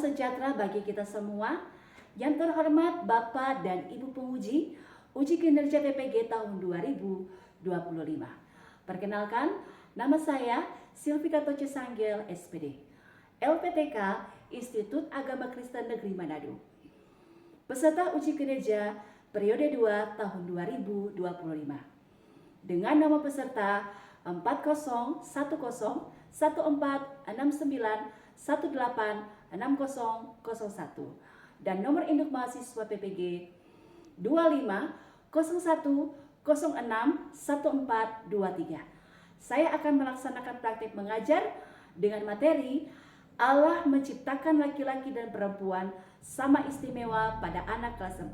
sejahtera bagi kita semua. Yang terhormat Bapak dan Ibu penguji, uji kinerja PPG tahun 2025. Perkenalkan, nama saya Silvika Toce Sanggel, SPD, LPTK Institut Agama Kristen Negeri Manado. Peserta uji kinerja periode 2 tahun 2025. Dengan nama peserta 401469186001 dan nomor induk mahasiswa PPG 2501061423. Saya akan melaksanakan praktik mengajar dengan materi Allah menciptakan laki-laki dan perempuan sama istimewa pada anak kelas 4.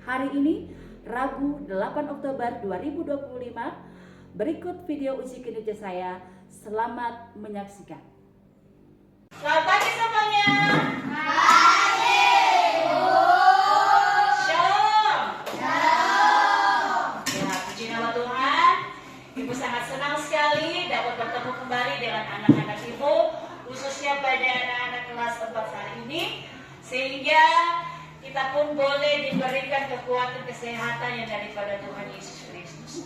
Hari ini Rabu 8 Oktober 2025. Berikut video uji kinerja saya. Selamat menyaksikan. Selamat pagi semuanya. Pagi, Bu. Shalom. Shalom. Ya, puji nama Tuhan. Ibu sangat senang sekali dapat bertemu kembali dengan anak-anak Ibu, khususnya pada anak-anak kelas 4 hari ini, sehingga kita pun boleh diberikan kekuatan kesehatan yang daripada Tuhan Yesus Kristus.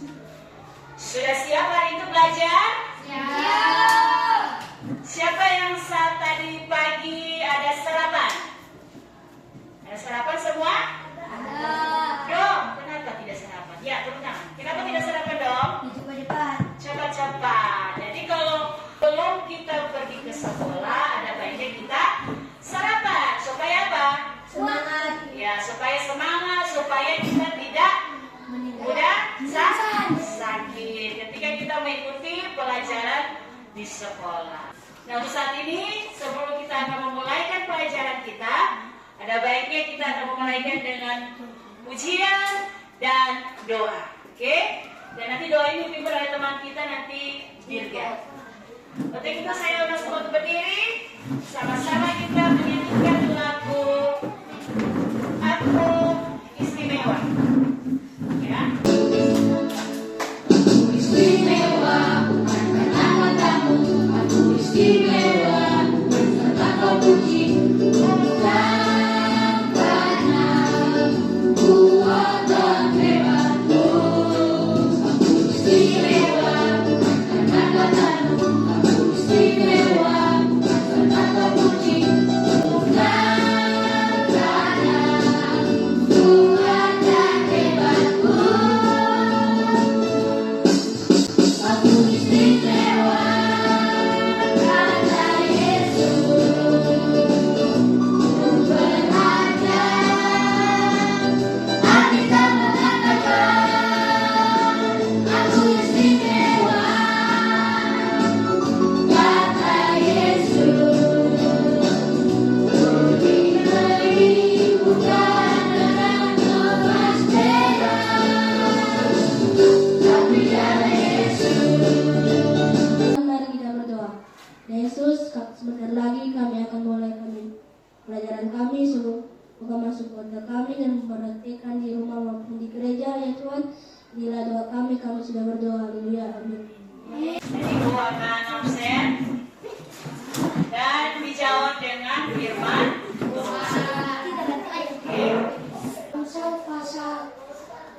Sudah siap hari itu belajar? Siap. Siapa yang saat tadi pagi ada sarapan? Ada sarapan semua? Ada. Dong, kenapa tidak sarapan? Ya, turun tangan. Kenapa tidak sarapan dong? Cepat-cepat. Cepat-cepat. Jadi kalau belum kita pergi ke sekolah, ada baiknya kita sarapan. Supaya apa? Semangat. Ya, supaya semangat, supaya kita tidak mudah sakit ketika kita mengikuti pelajaran di sekolah. Nah, untuk saat ini, sebelum kita akan memulaikan pelajaran kita, ada baiknya kita akan memulaikan dengan pujian dan doa. Oke? Dan nanti doa ini dipimpin oleh teman kita nanti Dirga. Untuk itu saya undang semua untuk berdiri. Sama-sama kita menyanyikan lagu Aku Istimewa. Ya. Istimewa, karena kamu, aku istimewa, beserta kau puji, bukan karena kuat dan hebatku. Aku istimewa, karena katamu, aku istimewa, beserta kau puji, bukan karena kuat dan hebatku. Aku istimewa karena Yesus berharga. Alkitab mengatakan aku istimewa karena Yesus diberi bukan dengan emas perak, tapi karena Mari kita berdoa. Yesus, sebentar lagi kami akan mulai pelajaran kami. Semoga masuk keluarga kami dan memperhatikan di rumah maupun di gereja, ya Tuhan. Inilah doa kami sudah berdoa. Haleluya. Amin. Jadi Ibu akan absen dan dijawab dengan firman Tuhan. Amsal pasal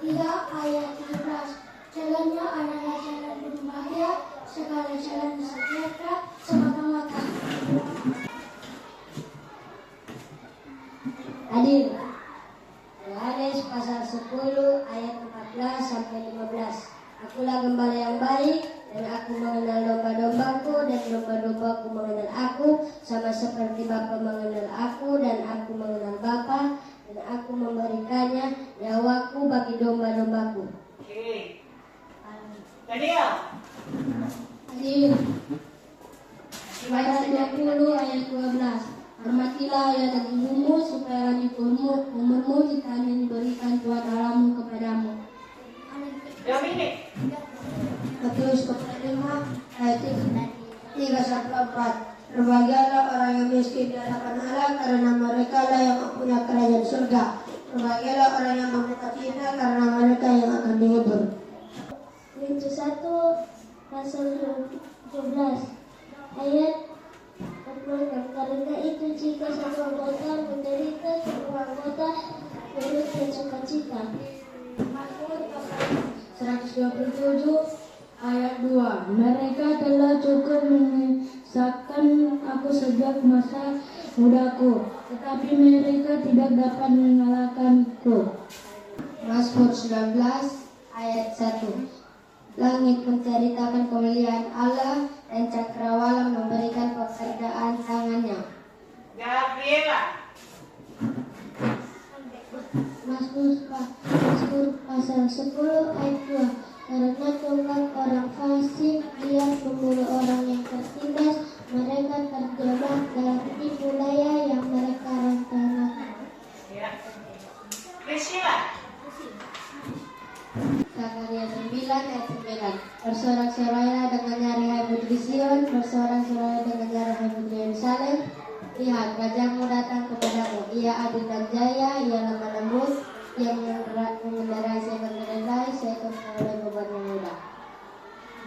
3 ayat 17. Jalannya adalah jalan penuh bahaya, segala jalan sejahtera semata-mata. Hadir. Yohanes pasal 10 ayat 14 sampai 15. Akulah gembala yang baik, dan aku mengenal domba-dombaku, dan domba-dombaku mengenal aku, sama seperti Bapa mengenal aku, dan aku mengenal Bapa, dan aku memberikannya nyawaku bagi domba-dombaku. Oke. Daniel. Hadir. Ayat 20 ayat 12. Hormatilah ayah dan ibumu supaya lanjut umurmu jika ini diberikan Tuhan Allahmu kepadamu. Dominic. Matius 5 ayat 3 sampai 4. Berbahagialah orang yang miskin di hadapan Allah, karena mereka lah yang mempunyai kerajaan surga. Berbahagialah orang yang meminta cita, karena mereka yang akan dihibur. Korintus 1 pasal 17 ayat 14 berfirman, dan karena itu jika satu anggota menderita, semua anggota turut bersukacita. Mazmur 127 ayat 2. Mereka telah cukup menyesatkan aku sejak masa mudaku, tetapi mereka tidak dapat mengalahkanku. Mazmur 19 ayat 1. Langit menceritakan kemuliaan Allah dan cakrawala memberikan pekerjaan tangannya. Gabriela. Mazmur pasal 10 ayat 2. Karena Tuhan orang fasik, dia membunuh orang yang tertindas, mereka terjebak dalam tipu daya yang mereka rencanakan. Ya. Priscilla. Zakaria 9 ayat 9. Bersorak-sorailah dengan nyaring hai putri Sion, bersorak-sorailah dengan nyaring hai putri Yerusalem. Lihat, rajamu datang kepadamu, ia adil dan jaya, ia lemah lembut, ia mengendarai seekor keledai, seekor keledai beban yang mudah.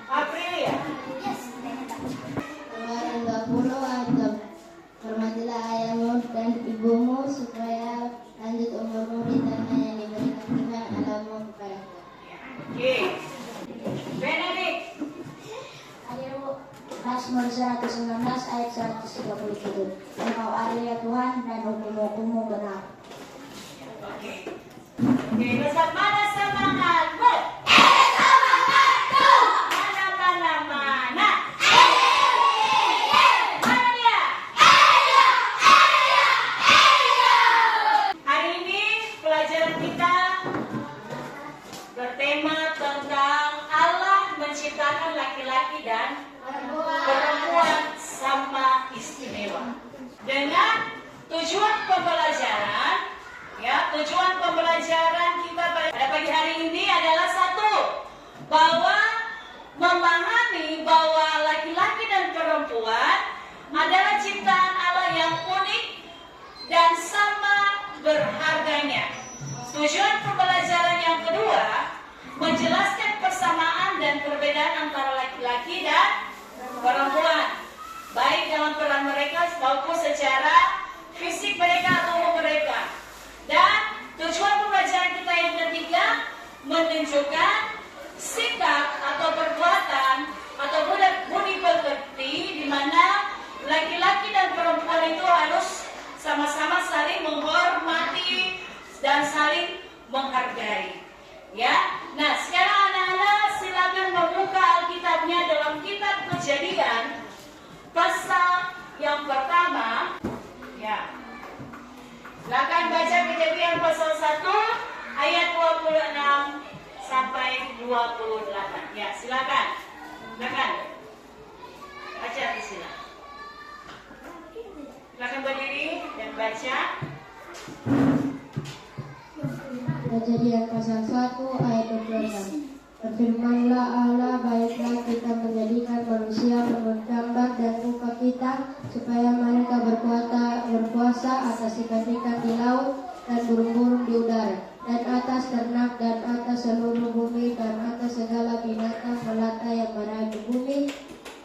Aprilia. Keluaran 20 ayat 6. Hormatilah ayahmu dan ibumu supaya lanjut umurmu di tanah yang diberikan Tuhan Allahmu kepadamu. Oke. Benedict. Mazmur 119 ayat 137. Engkau adil ya Tuhan, dan hukum-hukum-Mu benar. Oke. Oke, besar mana semangatmu? Mana? Mana dia? Hari ini pelajaran kita bertema tentang Allah menciptakan laki-laki dan perempuan sama istimewa. Dengan tujuan pembelajaran, tujuan pembelajaran kita pada pagi hari ini adalah satu, bahwa memahami bahwa laki-laki dan perempuan adalah ciptaan Allah yang unik dan sama berharganya. Tujuan pembelajaran yang kedua, menjelaskan persamaan dan perbedaan antara laki-laki dan perempuan, baik dalam peran mereka maupun secara fisik mereka atau umur mereka. Dan tujuan pembelajaran kita yang ketiga, menunjukkan sikap atau perbuatan atau budi pekerti di mana laki-laki dan perempuan itu harus sama-sama saling menghormati dan saling menghargai. Ya, nah sekarang anak-anak silakan membuka Alkitabnya dalam kitab Kejadian pasal yang pertama. Ya, silakan baca Kejadian pasal 1 ayat 26 sampai 28. Ya, silakan. Silakan. Baca sila. Silakan berdiri dan baca. Kejadian pasal 1 ayat 26. Berfirmanlah Allah, baiklah kita menjadikan manusia menurut gambar dan rupa kita, supaya mereka berkuasa atas ikan-ikan di laut dan burung-burung di udara, dan atas ternak dan atas seluruh bumi dan atas segala binatang melata yang berada di bumi.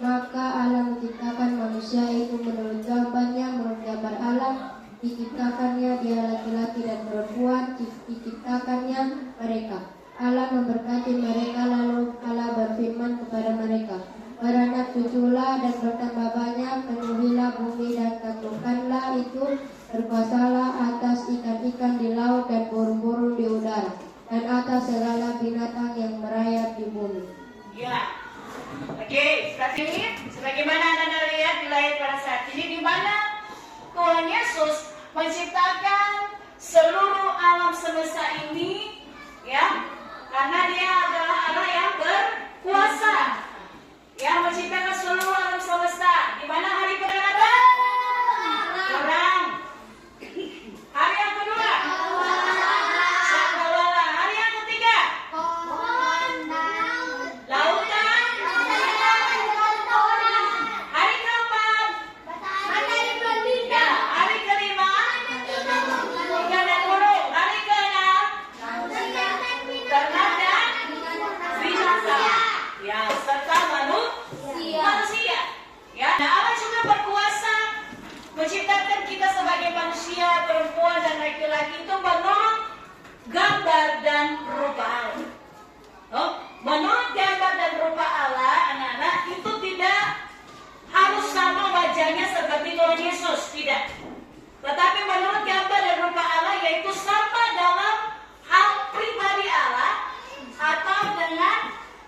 Maka Allah menciptakan manusia itu menurut gambarnya, menurut gambar Allah diciptakannya, dia laki-laki dan perempuan diciptakannya mereka. Allah memberkati mereka, lalu Allah berfirman kepada mereka, beranak cuculah dan bertambah banyak, penuhilah bumi dan taklukkanlah itu, berkuasalah atas ikan-ikan di laut dan burung-burung di udara, dan atas segala binatang yang merayap di bumi. Ya. Oke, sebagaimana Anda lihat di layar pada saat ini, di mana Tuhan Yesus menciptakan seluruh alam semesta ini, ya, karena Dia adalah Allah yang berkuasa, yang menciptakan seluruh alam semesta. Di mana hari pertama apa? Terang. Hari yang kedua, cakrawala. Hari yang ketiga, lautan. Hari keempat, ya, hari kelima, ikan dan burung. Hari keenam, ternak dan binatang. Ya, serta manusia. Ya, nah Allah juga berkuasa menciptakan kita sebagai manusia, perempuan dan laki-laki itu menurut gambar dan rupa Allah. Oh, menurut gambar dan rupa Allah, anak-anak itu tidak harus sama wajahnya seperti Tuhan Yesus, tidak. Tetapi menurut gambar dan rupa Allah yaitu sama dalam hal pribadi Allah atau dengan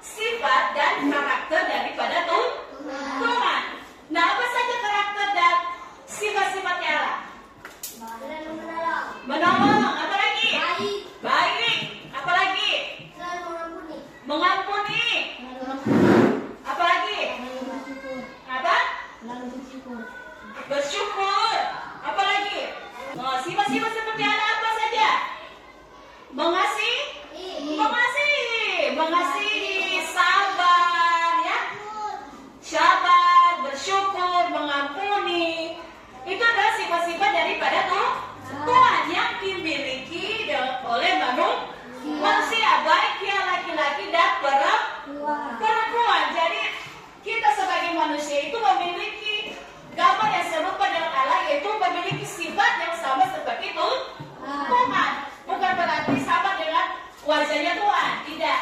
sifat dan karakter daripada Tuhan. Nah, apa saja karakter dan sifat-sifatnya Allah? Menolong, apa lagi? Baik, apa lagi? Mengampuni. Apa lagi? Apa? Bersyukur. Apa lagi? Oh, sifat-sifat seperti Allah apa saja? Mengasihi, sabar, ya, sabar, bersyukur, mengampuni. Itu adalah sifat-sifat daripada Tuhan yang dimiliki oleh manusia, baik dia laki-laki dan perempuan. Jadi kita sebagai manusia itu memiliki gambar yang serupa dengan Allah, yaitu memiliki sifat yang sama seperti itu Tuhan. Bukan berarti sama dengan wajahnya Tuhan, tidak.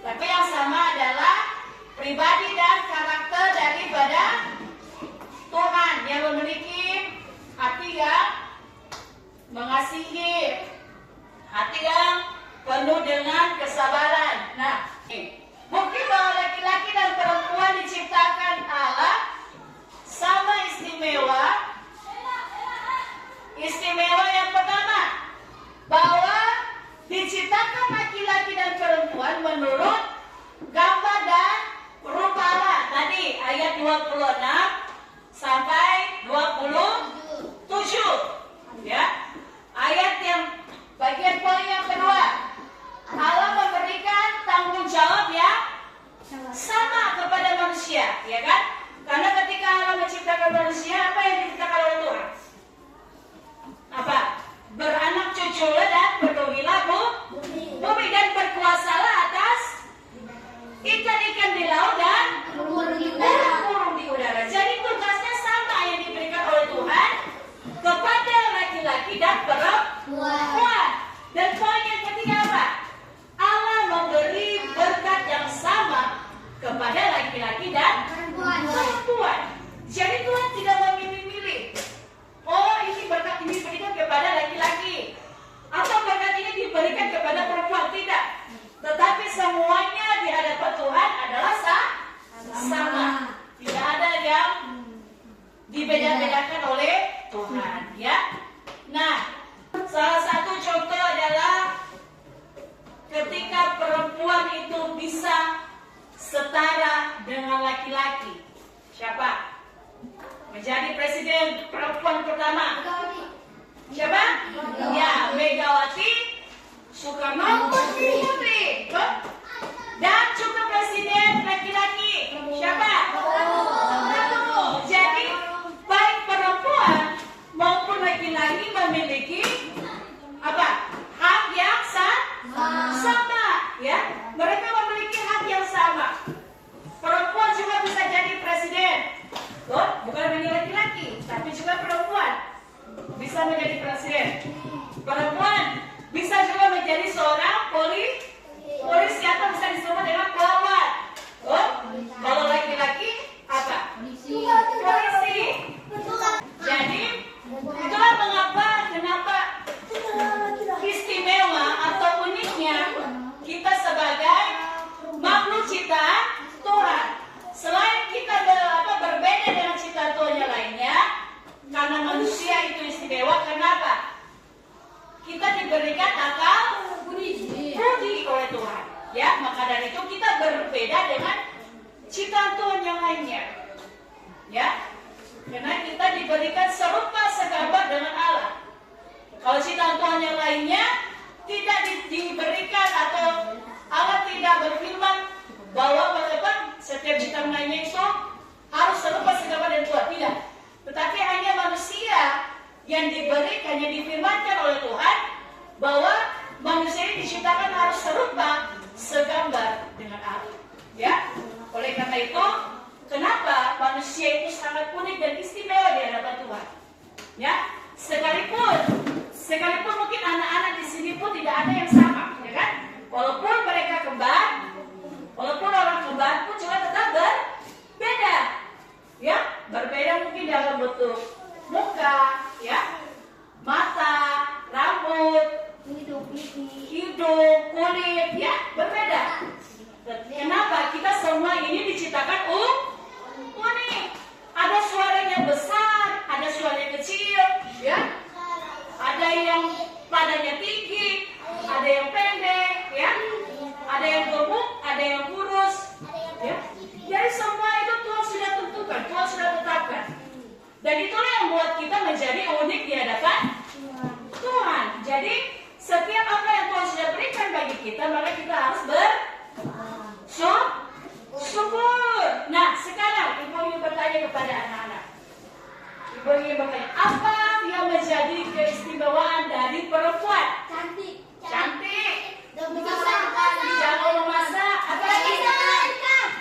Tapi yang sama adalah pribadi dan karakter daripada Tuhan yang memiliki hati yang mengasihi, hati yang penuh dengan kesabaran. Nah, mungkin bahwa laki-laki dan perempuan diciptakan Allah sama istimewa. Istimewa yang pertama, bahwa diciptakan laki-laki dan perempuan menurut gambar dan rupa Allah. Tadi ayat 26 sampai 27. Ya. Ayat yang bagian poin yang kedua, Allah memberikan tanggung jawab yang sama kepada manusia, ya kan? Karena ketika Allah menciptakan manusia, apa yang diciptakan oleh Tuhan? Apa? Beranak cuculah dan penuhilah bumi dan berkuasalah atas ikan-ikan di laut dan burung di udara. Jadi tugasnya sama yang diberikan oleh Tuhan kepada laki-laki dan perempuan. Dan poin yang ketiga apa? Allah memberi berkat yang sama kepada laki-laki dan perempuan. Jadi Tuhan tidak memilih-milih. Oh, ini berkat ini diberikan kepada laki-laki, atau berkat ini diberikan kepada perempuan, tidak. Tetapi semuanya di hadapan Tuhan adalah sama. Tidak ada yang dibeda-bedakan oleh Tuhan, ya. Nah, salah satu contoh adalah ketika perempuan itu bisa setara dengan laki-laki. Siapa? Menjadi presiden perempuan pertama. Siapa? Ya, Megawati Soekarno Putri. Dan juga presiden laki-laki. Siapa? Jadi baik perempuan maupun laki-laki memiliki apa? Hak yang sama, ya. Mereka memiliki hak yang sama. Perempuan juga bisa jadi presiden. Bukan hanya laki-laki, tapi juga perempuan bisa menjadi presiden. Perempuan bisa juga menjadi seorang polisi atau bisa disebut dengan pelawat. Kalau laki-laki apa? Polisi. Jadi itulah kenapa istimewa atau uniknya kita sebagai makhluk ciptaan Tuhan. Selain kita berbeda dengan ciptaan Tuhan yang lainnya, karena manusia itu istimewa, kenapa? Kita diberikan akal budi oleh Tuhan. Ya, maka dari itu kita berbeda dengan ciptaan Tuhan yang lainnya. Ya, karena kita diberikan serupa segambar dengan Allah. Kalau ciptaan Tuhan yang lainnya tidak diberikan atau Allah tidak berfirman bahwa setiap ciptaan lainnya itu harus serupa segambar dengan Tuhan, tidak. Tetapi hanya manusia yang diberikan, yang difirmankan oleh Tuhan bahwa manusia ini diciptakan harus serupa segambar dengan Allah. Ya, oleh karena itu, kenapa manusia itu sangat unik dan istimewa di hadapan Tuhan? Ya, sekalipun mungkin anak-anak di sini pun tidak ada yang sama, ya kan? Walaupun mereka kembar, walaupun orang kembar pun juga tetap berbeda. Ya, berbeda mungkin dalam bentuk muka, ya, mata, rambut, hidung, kulit, ya, berbeda. Kenapa? Kita semua ini diciptakan unik. Ada suaranya besar, ada suaranya kecil, ya. Ada yang badannya tinggi, ada yang pendek, ya. Ada yang gemuk, ada yang kurus, ya. Jadi semua itu Tuhan sudah tentukan, Tuhan sudah tetapkan. Dan itulah yang membuat kita menjadi unik di hadapan Tuhan. Jadi setiap apa yang Tuhan sudah berikan bagi kita, maka kita harus bersyukur. Nah, sekarang Ibu ingin bertanya kepada anak-anak. Ibu ingin bertanya, apa yang menjadi keistimewaan dari perempuan? Cantik. Jago memasak. Apa lagi?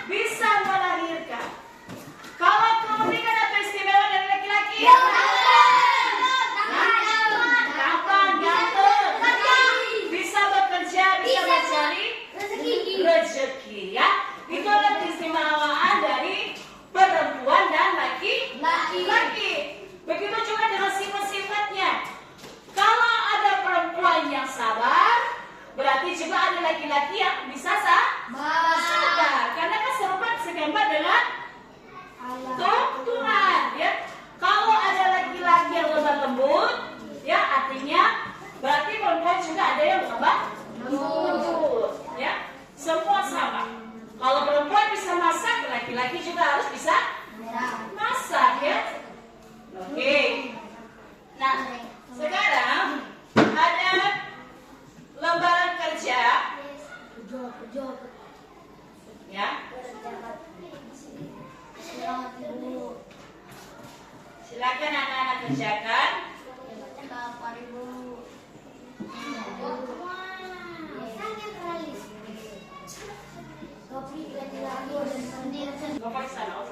Bisa melahirkan. Kalau kemudian apa istimewa dari laki-laki? Tampan, ganteng. Bisa bekerja, bisa mencari rezeki, ya. Itu adalah keistimewaan dari perempuan dan laki-laki. Begitu juga dengan sifat-sifatnya. Kalau ada perempuan yang sabar, berarti juga ada laki-laki yang bisa sabar. Karena kan segambar dengan Tuhan, ya. Kalau ada laki-laki yang lemah lembut, ya, artinya berarti perempuan juga ada yang lemah lembut, ya. Semua sama. Kalau perempuan bisa masak, laki-laki juga harus bisa masak, ya. Oke. Nah, sekarang ada lembaran kerja, ya. Silakan anak-anak kerjakan. Bapak sana,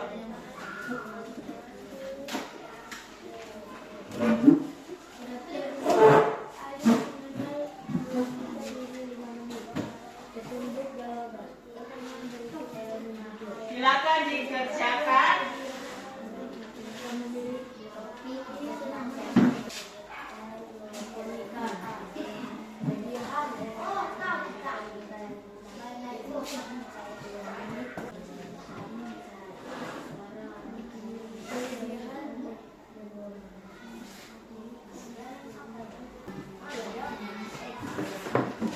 silakan dikerjakan.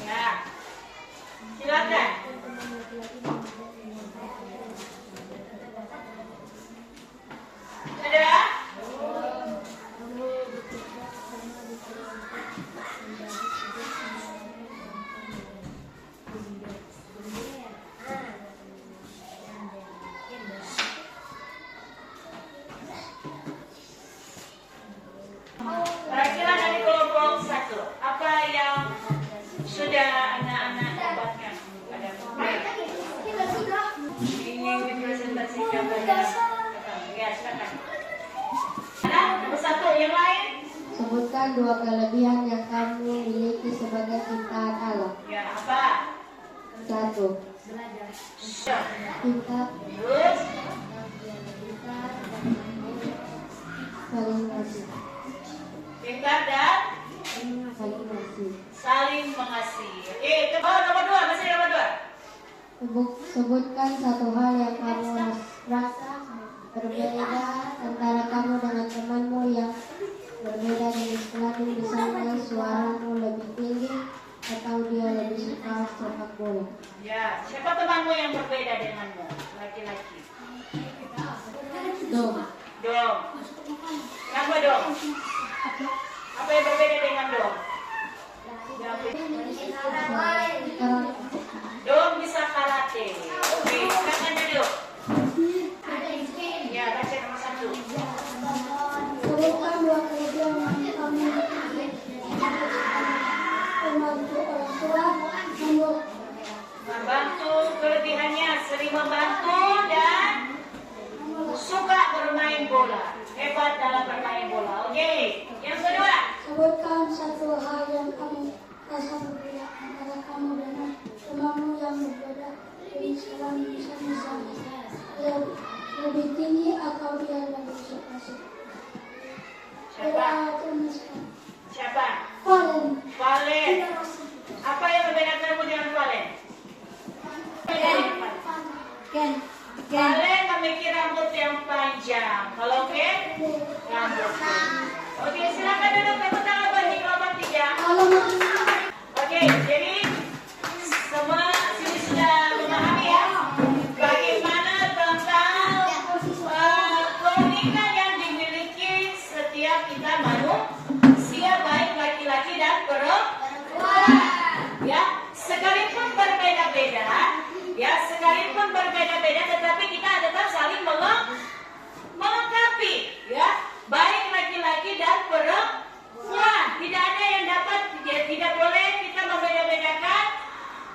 Ya, silakan. Sudah? Perwakilan dari kelompok 1, apa yang sudah anak-anak dapatkan pada ingin dipresentasikan pada ya, silakan. Nah, nomor 1 yang lain. Sebutkan 2 kelebihan yang kamu miliki sebagai ciptaan Allah. Ya, apa? 1. Pintar, Terus, saling kasih. pintar dan Saling kasih. saling mengasihi. Oke, nomor 2, masih nomor 2. Sebutkan 1 hal yang kamu rasa berbeda antara kamu dengan temanmu yang berbeda jenis kelamin, misalnya suaramu lebih tinggi atau dia lebih suka sepak bola. Ya, siapa temanmu yang berbeda denganmu? Laki-laki. Dom. Dom. Kenapa dong? Apa yang berbeda dengan dom? Dom bisa karate. Oke, silakan duduk. Ya, baca nomor 1. Sebutkan 2 kelebihan yang kami miliki. Membantu orang tua, Membantu, kelebihannya sering membantu dan suka bermain bola. Hebat dalam bermain bola. Oke. lebih tinggi atau dia lebih suka? Siapa? Tuliskan. Siapa? Valen. Valen. Apa yang membedakanmu dengan Valen? Ken. Valen memiliki rambut yang panjang. Kalau Ken, rambut. Oke, silakan duduk. Tepuk tangan bagi kelompok 3. Oke, jadi semua sini sudah memahami ya bagaimana tentang keunikan yang dimiliki setiap kita manusia, baik laki-laki dan perempuan. Ya, sekalipun berbeda-beda, tetapi kita tetap saling melengkapi, ya, baik laki-laki dan perempuan. Tidak ada yang dapat, tidak boleh kita membeda-bedakan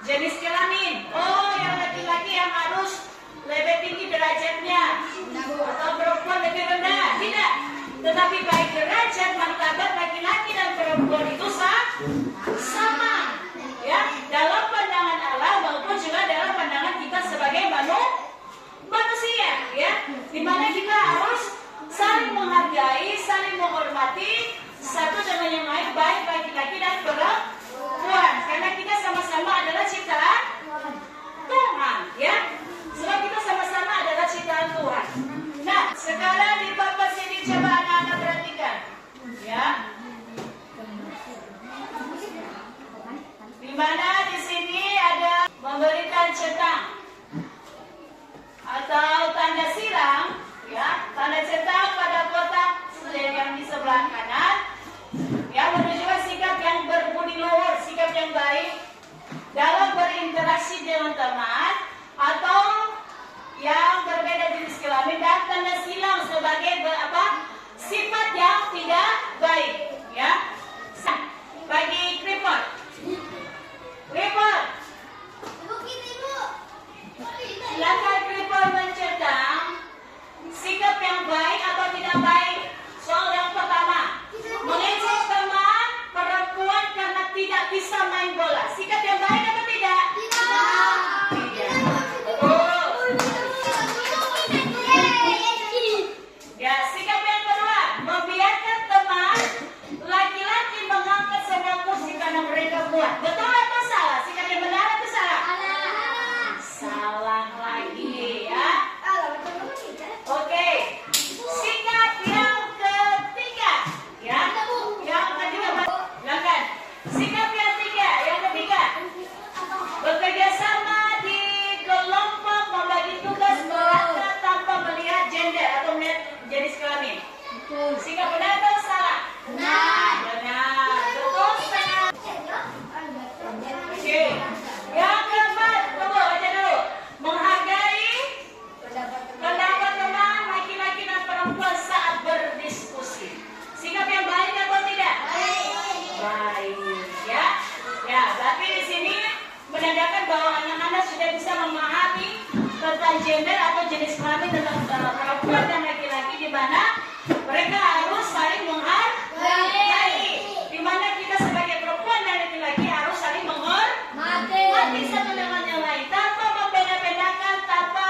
jenis kelamin. Oh, yang laki-laki yang harus lebih tinggi derajatnya, atau perempuan lebih rendah. Tidak. Tetapi baik derajat martabat laki-laki dan perempuan itu sama. Ya, dalam pandangan Allah maupun juga dalam pandangan kita sebagai manusia, ya, di mana kita harus saling menghargai, saling menghormati satu dengan yang lain, baik laki-laki dan perempuan, karena kita sama-sama adalah ciptaan Tuhan, ya. Sebab kita sama-sama adalah ciptaan Tuhan. Nah, sekarang di papan sini coba anak-anak perhatikan, ya. Di mana di sini ada memberikan centang atau tanda silang, ya, tanda centang pada kotak yang di sebelah kanan, yang menunjukkan sikap yang berbudi luhur, sikap yang baik dalam berinteraksi dengan teman atau yang berbeda jenis kelamin, dan tanda silang sebagai sifat yang tidak baik, ya. Bagi Clifford, silakan Clifford mencentang sikap yang baik atau tidak baik. Soal yang pertama, mengejek teman perempuan karena tidak bisa main bola. Sikap yang baik atau tidak? Tidak. Ya, sikap yang kedua, membiarkan teman laki-laki mengangkat semua kursi karena mereka kuat. Betul atau salah? Sikap yang benar atau salah? Salah lagi, ya. Oke, sikap yang ketiga, ya. Yang ketiga, silakan. Sikap yang ketiga, bekerja sama di kelompok, membagi tugas merata tanpa melihat gender atau melihat jenis kelamin. Sikap benar atau salah? Benar. Betul setengah. Oke. Yang keempat, tunggu baca dulu. Menghargai pendapat teman laki-laki dan perempuan saat berdiskusi. Sikap yang baik atau tidak? Baik, ya. Ya, berarti di sini menandakan bahwa anak-anak sudah bisa memahami tentang gender atau jenis kelamin tentang perempuan dan laki-laki, di mana mereka harus saling menghargai, di mana kita sebagai perempuan dan laki-laki harus saling menghormati satu dengan yang lain, tanpa membeda-bedakan, tanpa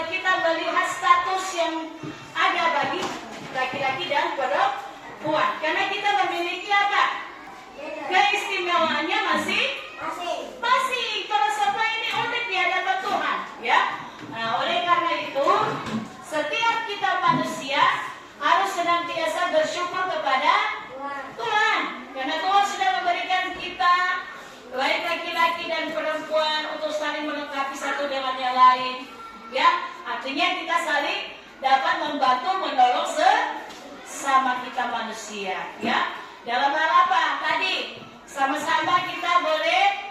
kita melihat status yang ada bagi laki-laki dan perempuan, karena kita memiliki apa? Keistimewaannya masih. Kalau semua ini unik di hadapan Tuhan, ya. Nah, oleh karena itu, setiap kita manusia harus senantiasa bersyukur kepada Tuhan, karena Tuhan sudah memberikan kita, baik laki-laki dan perempuan, untuk saling melengkapi satu dengan yang lain, ya. Artinya kita saling dapat membantu, menolong sesama kita manusia, ya. Dalam hal apa? Tadi sama-sama kita boleh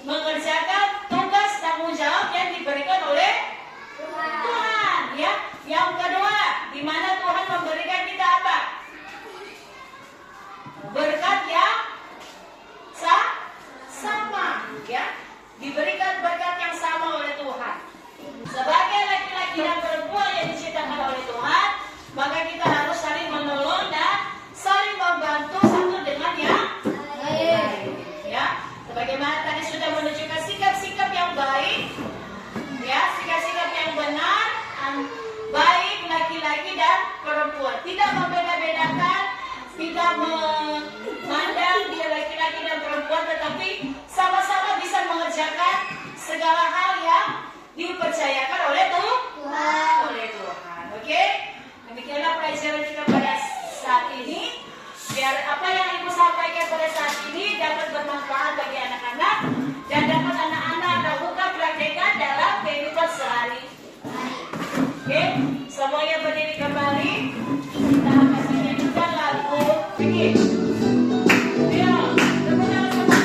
mengerjakan tugas tanggung jawab yang diberikan oleh Tuhan, ya. Yang kedua, di mana Tuhan memberikan kita apa? Berkat yang sama, ya. Diberikan berkat yang sama oleh Tuhan. Sebagai laki-laki dan perempuan yang diciptakan oleh Tuhan, maka kita harus saling menolong dan saling membantu satu dengan yang lain, ya. Sebagaimana tadi sudah menunjukkan sikap-sikap yang baik, ya, sikap-sikap yang benar, Semuanya berdiri kembali. Kita akan menyanyikan lagu ini. Ya, tepuk tangan sama.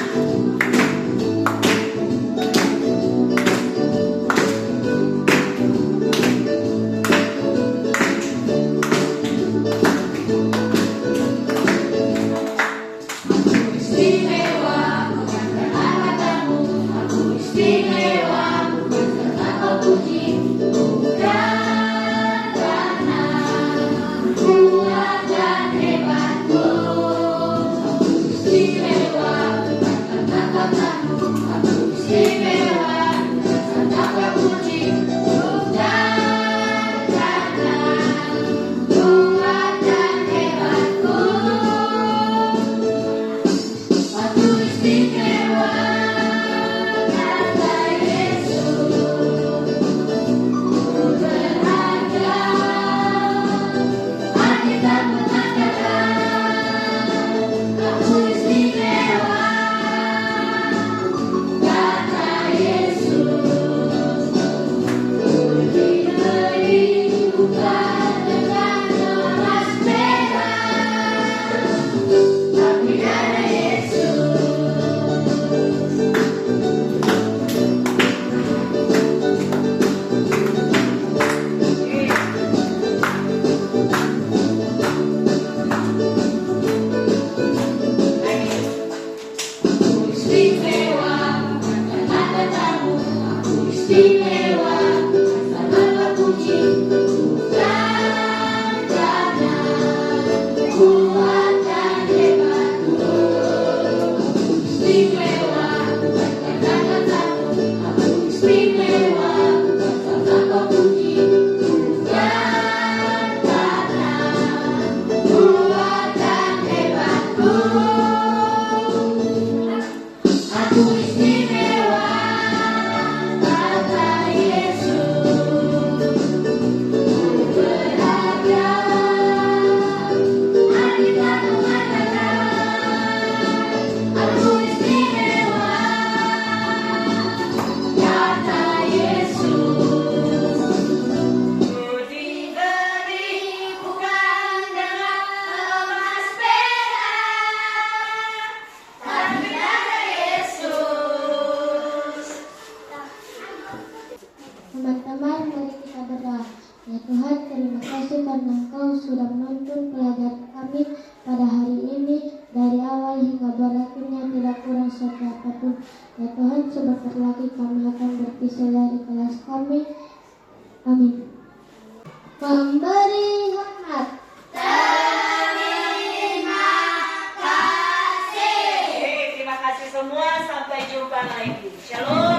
Teman-teman, mari kita berdoa. Ya Tuhan, terima kasih karena Engkau sudah menuntun pelajaran kami pada hari ini dari awal hingga berakhirnya tidak kurang satu apapun. Ya Tuhan, sebentar lagi kami akan berpisah dari kelas kami. Amin. Memberi hormat. Terima kasih semua. Sampai jumpa lagi. Shalom.